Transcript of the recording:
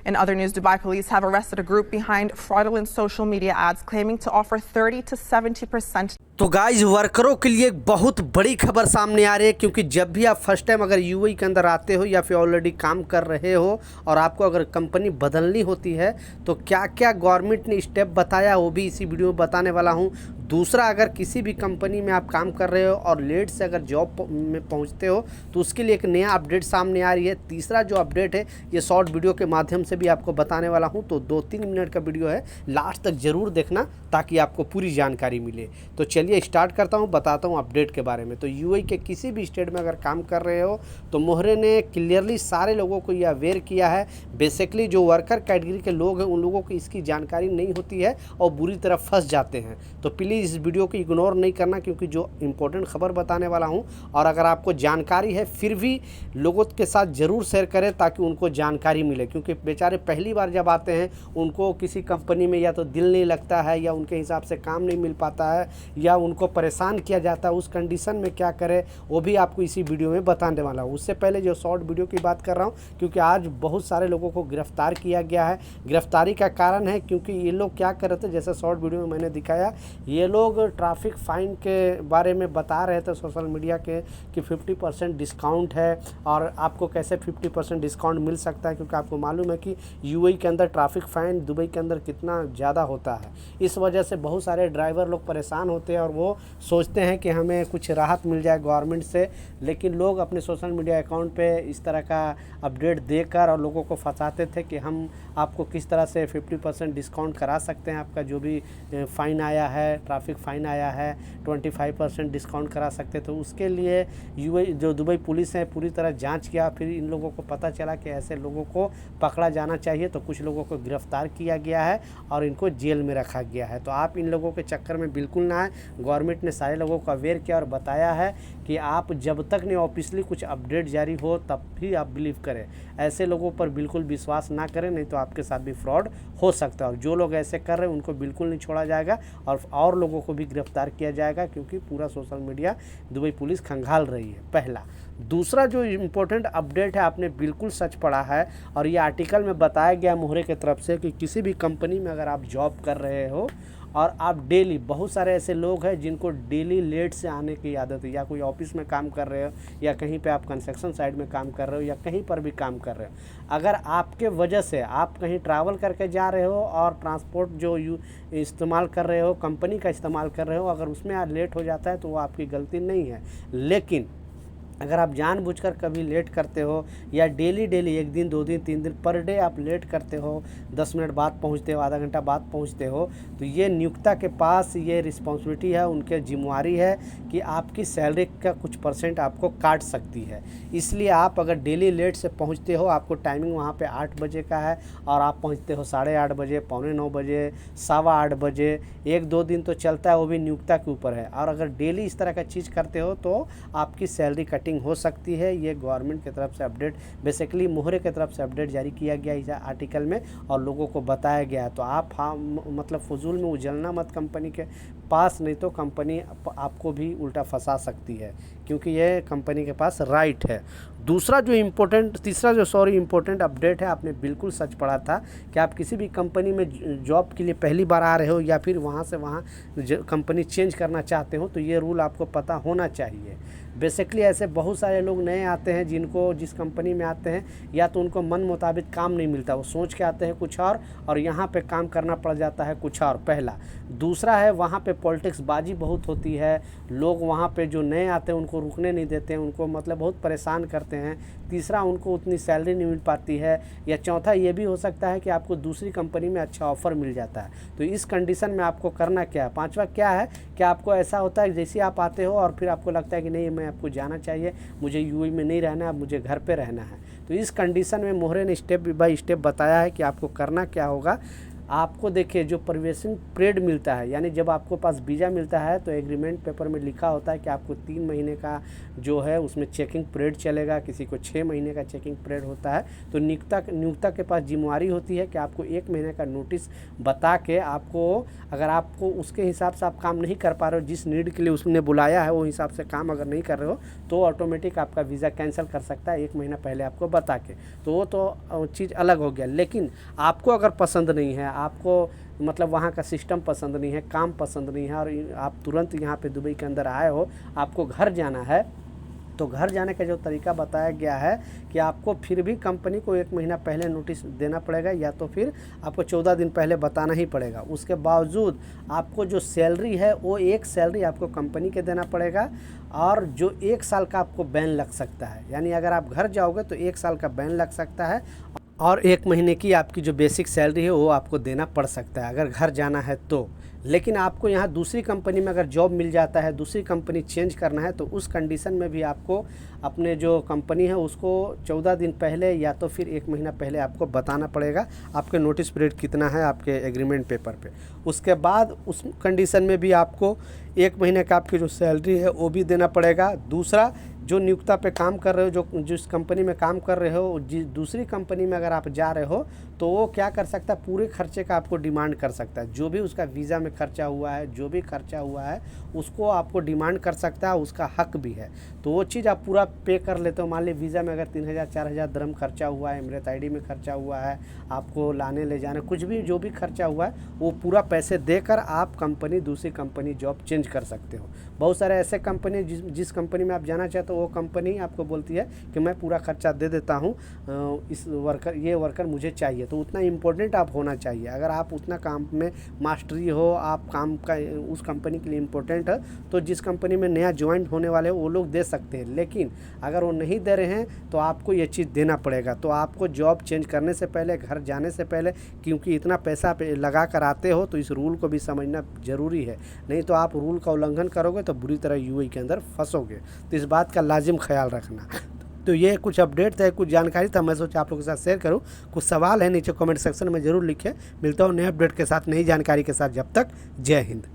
In other news, Dubai police have arrested a group behind fraudulent social media ads claiming to offer 30 to 70%. तो guys वर्करों के लिए एक बहुत बड़ी खबर सामने आ रही है, क्योंकि जब भी आप फर्स्ट टाइम अगर यूएई के अंदर आते हो या फिर ऑलरेडी काम कर रहे हो और आपको अगर कंपनी बदलनी होती है तो क्या क्या गवर्नमेंट ने स्टेप बताया वो भी इसी वीडियो में बताने वाला हूं। दूसरा, अगर किसी भी कंपनी में आप काम कर रहे हो और लेट से अगर जॉब में पहुंचते हो तो उसके लिए एक नया अपडेट सामने आ रही है। तीसरा जो अपडेट है ये शॉर्ट वीडियो के माध्यम से भी आपको बताने वाला हूं, तो 2-3 मिनट का वीडियो है, लास्ट तक ज़रूर देखना ताकि आपको पूरी जानकारी मिले। तो चलिए स्टार्ट करता हूं, बताता हूं अपडेट के बारे में। तो यूएई के किसी भी स्टेट में अगर काम कर रहे हो तो मोहरे ने क्लियरली सारे लोगों को यह अवेयर किया है। बेसिकली जो वर्कर कैटेगरी के लोग हैं उन लोगों को इसकी जानकारी नहीं होती है और बुरी तरह फंस जाते हैं। तो प्लीज़ इस वीडियो को इग्नोर नहीं करना, क्योंकि जो इंपॉर्टेंट खबर बताने वाला हूं और अगर आपको जानकारी है फिर भी लोगों के साथ ज़रूर शेयर करें ताकि उनको जानकारी मिले, क्योंकि बेचारे पहली बार जब आते हैं उनको किसी कंपनी में या तो दिल नहीं लगता है या उनके हिसाब से काम नहीं मिल पाता है या उनको परेशान किया जाता है। उस कंडीशन में क्या करें वो भी आपको इसी वीडियो में बताने वाला हूँ। उससे पहले जो शॉर्ट वीडियो की बात कर रहा हूँ, क्योंकि आज बहुत सारे लोगों को गिरफ्तार किया गया है। गिरफ्तारी का कारण है क्योंकि ये लोग क्या कर रहे थे, जैसे शॉर्ट वीडियो में मैंने दिखाया, ये लोग ट्रैफिक फ़ाइन के बारे में बता रहे थे सोशल मीडिया के कि 50% डिस्काउंट है और आपको कैसे 50% डिस्काउंट मिल सकता है, क्योंकि आपको मालूम है कि यूएई के अंदर ट्रैफिक फ़ाइन दुबई के अंदर कितना ज़्यादा होता है। इस वजह से बहुत सारे ड्राइवर लोग परेशान होते हैं और वो सोचते हैं कि हमें कुछ राहत मिल जाए गवर्नमेंट से, लेकिन लोग अपने सोशल मीडिया अकाउंट पे इस तरह का अपडेट देकर और लोगों को फंसाते थे कि हम आपको किस तरह से 50% डिस्काउंट करा सकते हैं, आपका जो भी फ़ाइन आया है, ट्रैफिक फ़ाइन आया है 25% डिस्काउंट करा सकते। तो उसके लिए यूएई जो दुबई पुलिस है पूरी तरह जांच किया, फिर इन लोगों को पता चला कि ऐसे लोगों को पकड़ा जाना चाहिए, तो कुछ लोगों को गिरफ्तार किया गया है और इनको जेल में रखा गया है। तो आप इन लोगों के चक्कर में बिल्कुल ना आए। गवर्नमेंट ने सारे लोगों को अवेयर किया और बताया है कि आप जब तक नहीं ऑफिशियली कुछ अपडेट जारी हो तब भी आप बिलीव करें, ऐसे लोगों पर बिल्कुल विश्वास ना करें, नहीं तो आपके साथ भी फ्रॉड हो सकता है। और जो लोग ऐसे कर रहे हैं उनको बिल्कुल नहीं छोड़ा जाएगा और लोगों को भी गिरफ्तार किया जाएगा, क्योंकि पूरा सोशल मीडिया दुबई पुलिस खंगाल रही है, पहला। दूसरा जो इम्पोर्टेंट अपडेट है, आपने बिल्कुल सच पढ़ा है और ये आर्टिकल में बताया गया मोहरे की तरफ से कि किसी भी कंपनी में अगर आप जॉब कर रहे हो और आप डेली, बहुत सारे ऐसे लोग हैं जिनको डेली लेट से आने की आदत है, या कोई ऑफिस में काम कर रहे हो या कहीं पे आप कंस्ट्रक्शन साइड में काम कर रहे हो या कहीं पर भी काम कर रहे हो, अगर आपके वजह से आप कहीं ट्रैवल करके जा रहे हो और ट्रांसपोर्ट जो इस्तेमाल कर रहे हो, कंपनी का इस्तेमाल कर रहे हो, अगर उसमें आप लेट हो जाता है तो वो आपकी गलती नहीं है। लेकिन अगर आप जानबूझकर कभी लेट करते हो या डेली 1 दिन 2 दिन 3 दिन पर डे आप लेट करते हो, 10 मिनट बाद पहुंचते हो, आधा घंटा बाद पहुंचते हो, तो ये नियोक्ता के पास ये रिस्पॉन्सिबिलिटी है, उनके जिम्मेवारी है कि आपकी सैलरी का कुछ परसेंट आपको काट सकती है। इसलिए आप अगर डेली लेट से पहुंचते हो, आपको टाइमिंग वहाँ पे 8 बजे का है और आप पहुँचते हो 8:30 बजे, 8:45 बजे, 8:15 बजे, 1-2 दिन तो चलता है, वो भी नियोक्ता के ऊपर है। और अगर डेली इस तरह का चीज़ करते हो तो आपकी सैलरी हो सकती है। ये गवर्नमेंट की तरफ से अपडेट, बेसिकली मोहरे की तरफ से अपडेट जारी किया गया इस आर्टिकल में और लोगों को बताया गया है। तो आप मतलब फजूल में उजलना मत कंपनी के पास, नहीं तो कंपनी आपको भी उल्टा फंसा सकती है, क्योंकि ये कंपनी के पास राइट है। तीसरा जो इम्पोर्टेंट अपडेट है, आपने बिल्कुल सच पढ़ा था कि आप किसी भी कंपनी में जॉब के लिए पहली बार आ रहे हो या फिर वहाँ से वहाँ कंपनी चेंज करना चाहते हो, तो ये रूल आपको पता होना चाहिए। बेसिकली ऐसे बहुत सारे लोग नए आते हैं जिनको जिस कंपनी में आते हैं या तो उनको मन मुताबिक काम नहीं मिलता, वो सोच के आते हैं कुछ और यहाँ पे काम करना पड़ जाता है कुछ और, पहला। दूसरा है वहाँ पे पॉलिटिक्स बाजी बहुत होती है, लोग वहाँ पे जो नए आते हैं उनको रुकने नहीं देते हैं, उनको मतलब बहुत परेशान करते हैं। तीसरा, उनको उतनी सैलरी नहीं मिल पाती है, या चौथा ये भी हो सकता है कि आपको दूसरी कंपनी में अच्छा ऑफ़र मिल जाता है। तो इस कंडीशन में आपको करना क्या है? पांचवा क्या है कि आपको ऐसा होता है जैसे आप आते हो और फिर आपको लगता है कि नहीं, मैं आपको जाना चाहिए, मुझे यूएई में नहीं रहना है, मुझे घर पे रहना है। तो इस कंडीशन में मोहरे ने स्टेप बाय स्टेप बताया है कि आपको करना क्या होगा। आपको देखिए जो प्रवेशन पीरियड मिलता है, यानी जब आपको पास वीज़ा मिलता है तो एग्रीमेंट पेपर में लिखा होता है कि आपको 3 महीने का जो है उसमें चेकिंग पीरियड चलेगा, किसी को 6 महीने का चेकिंग पीरियड होता है। तो नियोक्ता के पास जिम्मेवारी होती है कि आपको 1 महीने का नोटिस बता के आपको, अगर आपको उसके हिसाब से आप काम नहीं कर पा रहे हो, जिस नीड के लिए उसने बुलाया है वो हिसाब से काम अगर नहीं कर रहे हो तो ऑटोमेटिक आपका वीज़ा कैंसिल कर सकता है 1 महीना पहले आपको बता के। तो वो तो चीज़ अलग हो गया। लेकिन आपको अगर पसंद नहीं है, आपको मतलब वहाँ का सिस्टम पसंद नहीं है, काम पसंद नहीं है और आप तुरंत यहाँ पे दुबई के अंदर आए हो, आपको घर जाना है, तो घर जाने का जो तरीका बताया गया है कि आपको फिर भी कंपनी को 1 महीना पहले नोटिस देना पड़ेगा या तो फिर आपको 14 दिन पहले बताना ही पड़ेगा। उसके बावजूद आपको जो सैलरी है वो एक सैलरी आपको कंपनी के देना पड़ेगा और जो 1 साल का आपको बैन लग सकता है। यानी अगर आप घर जाओगे तो 1 साल का बैन लग सकता है और 1 महीने की आपकी जो बेसिक सैलरी है वो आपको देना पड़ सकता है अगर घर जाना है तो। लेकिन आपको यहाँ दूसरी कंपनी में अगर जॉब मिल जाता है, दूसरी कंपनी चेंज करना है, तो उस कंडीशन में भी आपको अपने जो कंपनी है उसको 14 दिन पहले या तो फिर 1 महीना पहले आपको बताना पड़ेगा आपके नोटिस पीरियड कितना है आपके एग्रीमेंट पेपर पे। उसके बाद उस कंडीशन में भी आपको 1 महीने का आपकी जो सैलरी है वो भी देना पड़ेगा। दूसरा, जो नियोक्ता पे काम कर रहे हो, जो जिस कंपनी में काम कर रहे हो, दूसरी कंपनी में अगर आप जा रहे हो तो वो क्या कर सकता है, पूरे खर्चे का आपको डिमांड कर सकता है। जो भी उसका वीज़ा में खर्चा हुआ है, जो भी खर्चा हुआ है उसको आपको डिमांड कर सकता है, उसका हक भी है। तो वो चीज़ आप पूरा पे कर लेते हो। मान लीजिए वीज़ा में अगर 3000-4000 दिरहम खर्चा हुआ है, एमिरेट आईडी में खर्चा हुआ है, आपको लाने ले जाने कुछ भी जो भी खर्चा हुआ है वो पूरा पैसे देकर आप कंपनी दूसरी कंपनी जॉब चेंज कर सकते हो। बहुत सारे ऐसे कंपनी जिस कंपनी में आप जाना चाहते हो वो कंपनी आपको बोलती है कि मैं पूरा खर्चा दे देता हूँ, ये वर्कर मुझे चाहिए। तो उतना इम्पोर्टेंट आप होना चाहिए। अगर आप उतना काम में मास्टरी हो, आप काम का उस कंपनी के लिए इम्पोर्टेंट है, तो जिस कंपनी में नया ज्वाइन होने वाले हो वो लोग दे सकते हैं। लेकिन अगर वो नहीं दे रहे हैं तो आपको ये चीज़ देना पड़ेगा। तो आपको जॉब चेंज करने से पहले, घर जाने से पहले, क्योंकि इतना पैसा लगा कर आते हो तो इस रूल को भी समझना ज़रूरी है। नहीं तो आप रूल का उल्लंघन करोगे तो बुरी तरह यूएई के अंदर फंसोगे। तो इस बात का लाजिम ख्याल रखना। तो ये कुछ अपडेट था, कुछ जानकारी था, मैं सोचा आप लोगों के साथ शेयर करूं। कुछ सवाल है नीचे कमेंट सेक्शन में ज़रूर लिखें। मिलता हूं नए अपडेट के साथ, नई जानकारी के साथ। जब तक जय हिंद।